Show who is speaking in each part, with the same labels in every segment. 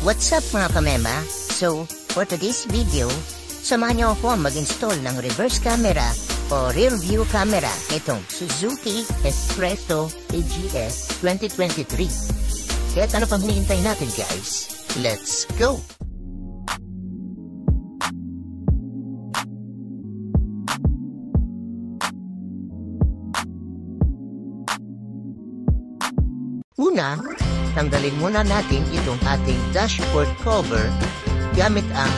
Speaker 1: What's up mga kamema? So, for today's video, samahan niyo ako mag-install ng reverse camera o rear view camera nitong Suzuki Espresso AGS 2023. Kaya ano pang hinihintay natin guys? Let's go! Una, tanggalin muna natin itong ating dashboard cover gamit ang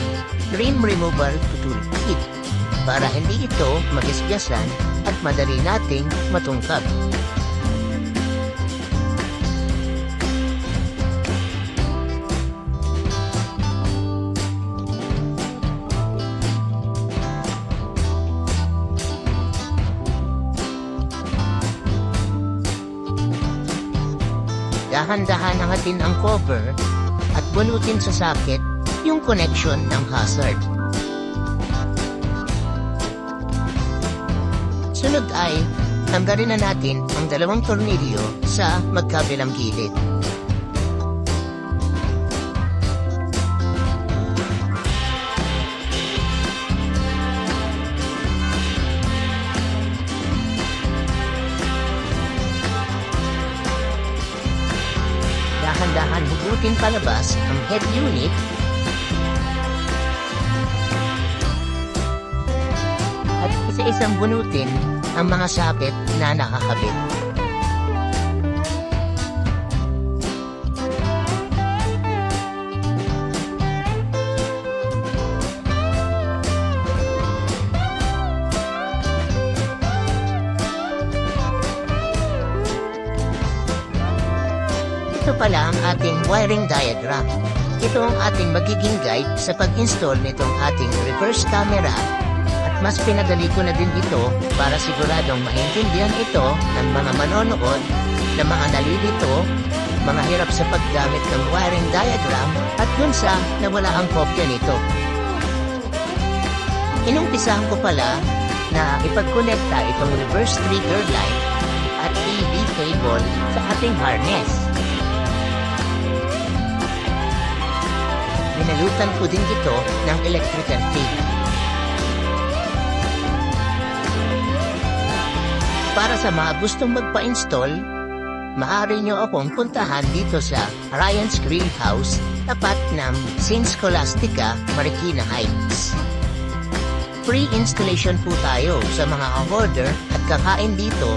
Speaker 1: trim removal toolkit para hindi ito magisgasan at madali nating matungkab. Dahan-dahan angatin ang cover at bunutin sa socket yung connection ng hazard. Sunod ay tanggalin na natin ang dalawang tornilyo sa magkabilang gilid. Dahan-dahan hugutin palabas ang head unit at isa-isang bunutin ang mga socket na nakakabit. Ito pala ang ating wiring diagram. Ito ang ating magiging guide sa pag-install nitong ating reverse camera at mas pinadali ko na din ito para siguradong maintindihan ito ng mga manonood na mga nalilito, mga hirap sa paggamit ng wiring diagram at dun sa nawala ang kopya nito. Inumpisahan ko pala na ipagkonekta itong reverse trigger line at AV cable sa ating harness. Binalutan ko din ito ng electrical tape. Para sa mga gustong magpa-install, maaari nyo akong puntahan dito sa Ryan's Grill House, tapat ng St. Scholastica, Marikina Heights. Free installation po tayo sa mga order at kakain dito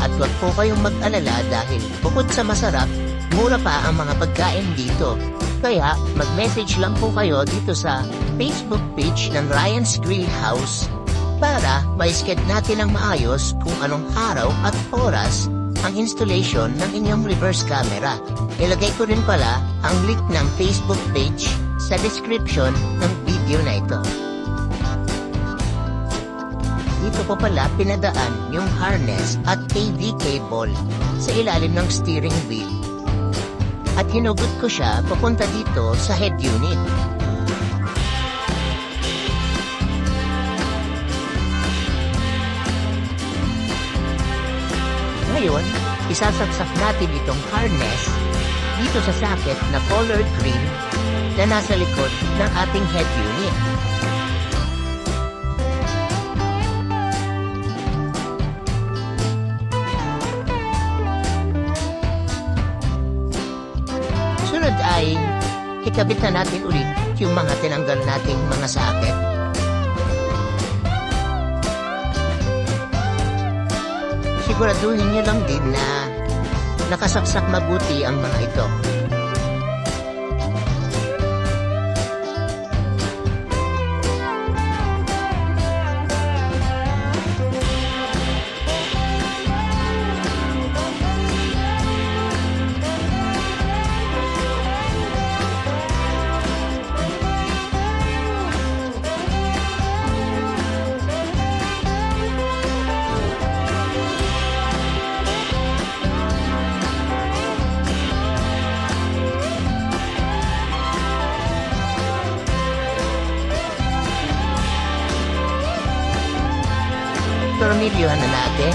Speaker 1: at huwag po kayong mag-alala dahil bukod sa masarap, mura pa ang mga pagkain dito. Kaya mag-message lang po kayo dito sa Facebook page ng Ryan's Grill House para ma-schedule natin ng maayos kung anong araw at oras ang installation ng inyong reverse camera. Ilagay ko rin pala ang link ng Facebook page sa description ng video na ito. Dito ko pala pinadaan yung harness at AV cable sa ilalim ng steering wheel. At hinugot ko siya papunta dito sa head unit. Ngayon, isasaksak natin itong harness dito sa socket na colored green na nasa likod ng ating head unit. Sunod ay ikabit na natin ulit yung mga tinanggal nating mga socket. Siguraduhin nyo lang din na nakasaksak mabuti ang mga ito. Tornilyohan na natin.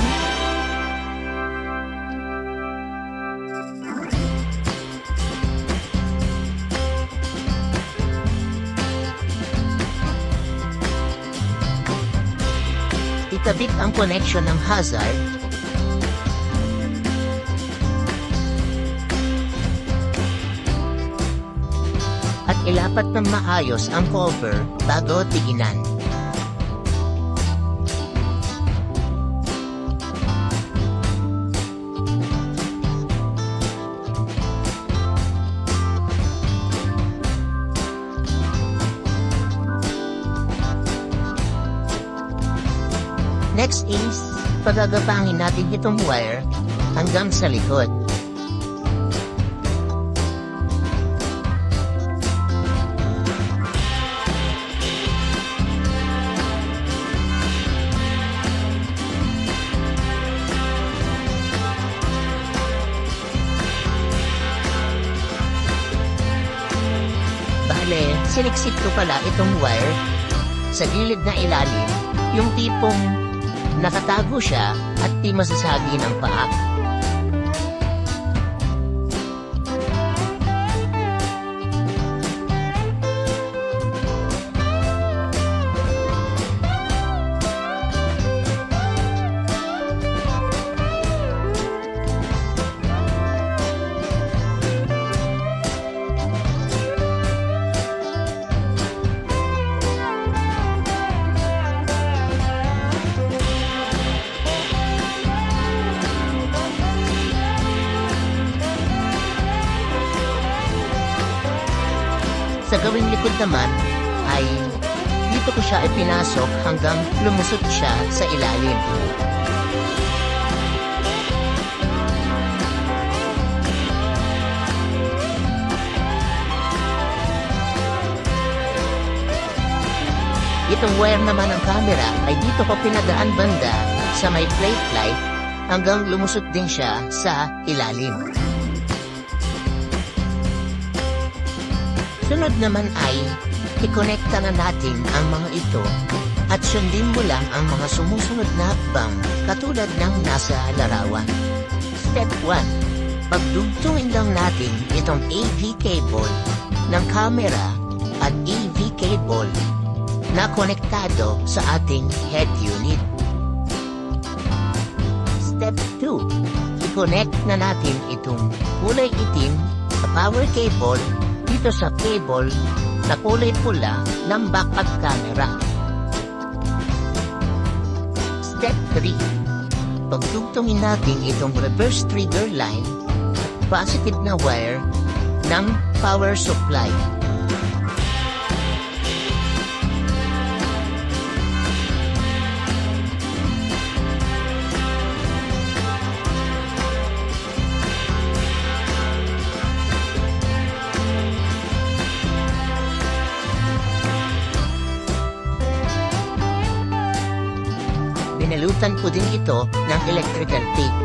Speaker 1: Ikabit ang connection ng hazard. At ilapat ng maayos ang cover bago tiginan. Next is, pagagapangin natin itong wire hanggang sa likod. Bale, siniksik ko pala itong wire sa gilid na ilalim, yung tipong nakatago siya at di masasagi ng paa. Sa gawing likod naman ay dito ko siya ipinasok hanggang lumusot siya sa ilalim. Itong wire naman ng camera ay dito ko pinadaan banda sa may plate light hanggang lumusot din siya sa ilalim. Sunod naman ay i-connecta na natin ang mga ito at sundin mo lang ang mga sumusunod na hakbang katulad ng nasa larawan. Step 1. Pagdugtungin lang natin itong AV cable ng camera at AV cable na konektado sa ating head unit. Step 2. I-connect na natin itong kulay itim na power cable dito sa cable na kulay pula ng backup camera. Step 3. Pagdugtungin natin itong reverse trigger line at positive na wire ng power supply. Binalutan ko din ito ng electrical tape.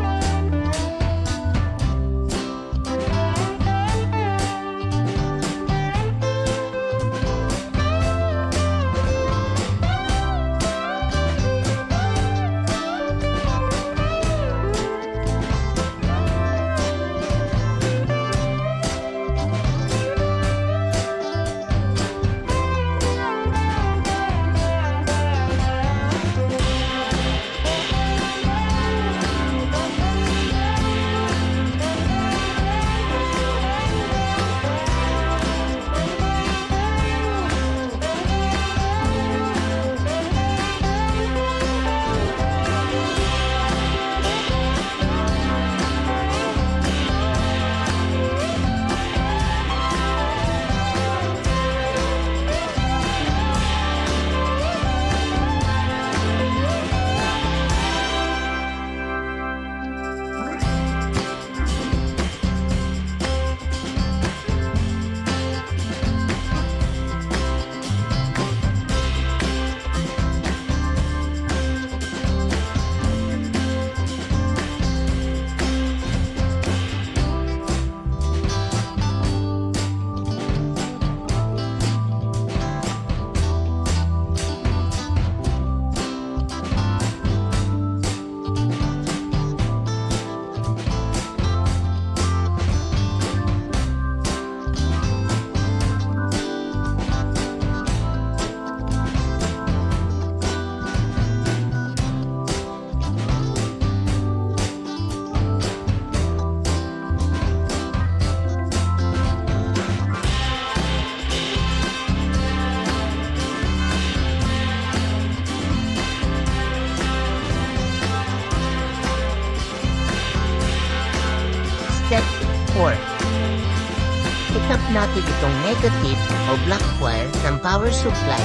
Speaker 1: lalapit itong negative o black wire ng power supply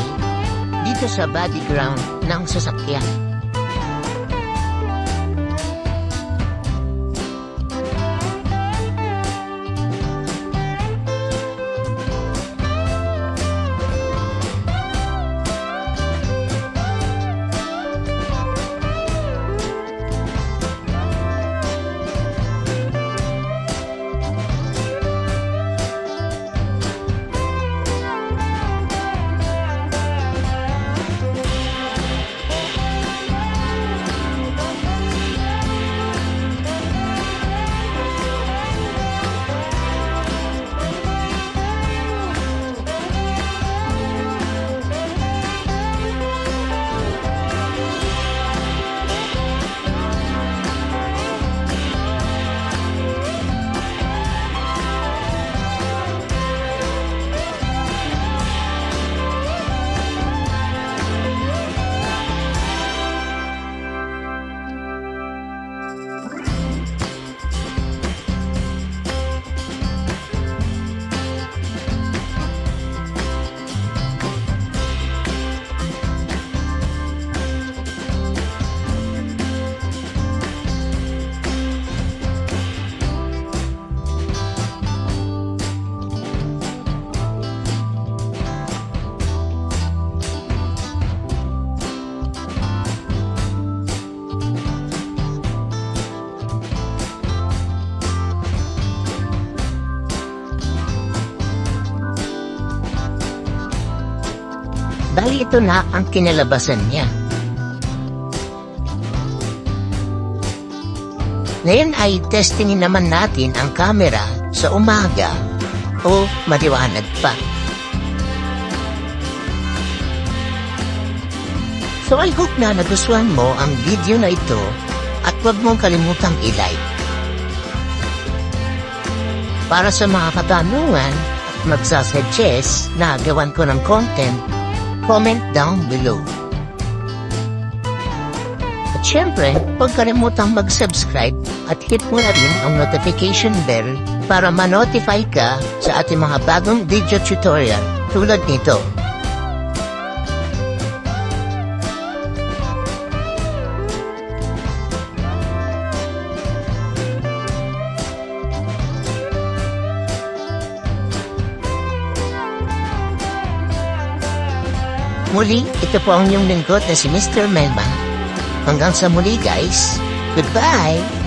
Speaker 1: dito sa body ground ng sasakyan. Bali ito na ang kinalabasan niya. Ngayon ay testingin naman natin ang camera sa umaga o maliwanag pa. So I hope na nagustuhan mo ang video na ito at huwag mong kalimutang i-like. Para sa mga katanungan at magsasuggest na gawan ko ng content, comment down below. At syempre, huwag kalimutang mag-subscribe at hit mo na rin ang notification bell para ma-notify ka sa ating mga bagong video tutorial tulad nito. Muli, ito po ang inyong lingkod na si Mr. Melman. Hanggang sa muli guys, goodbye!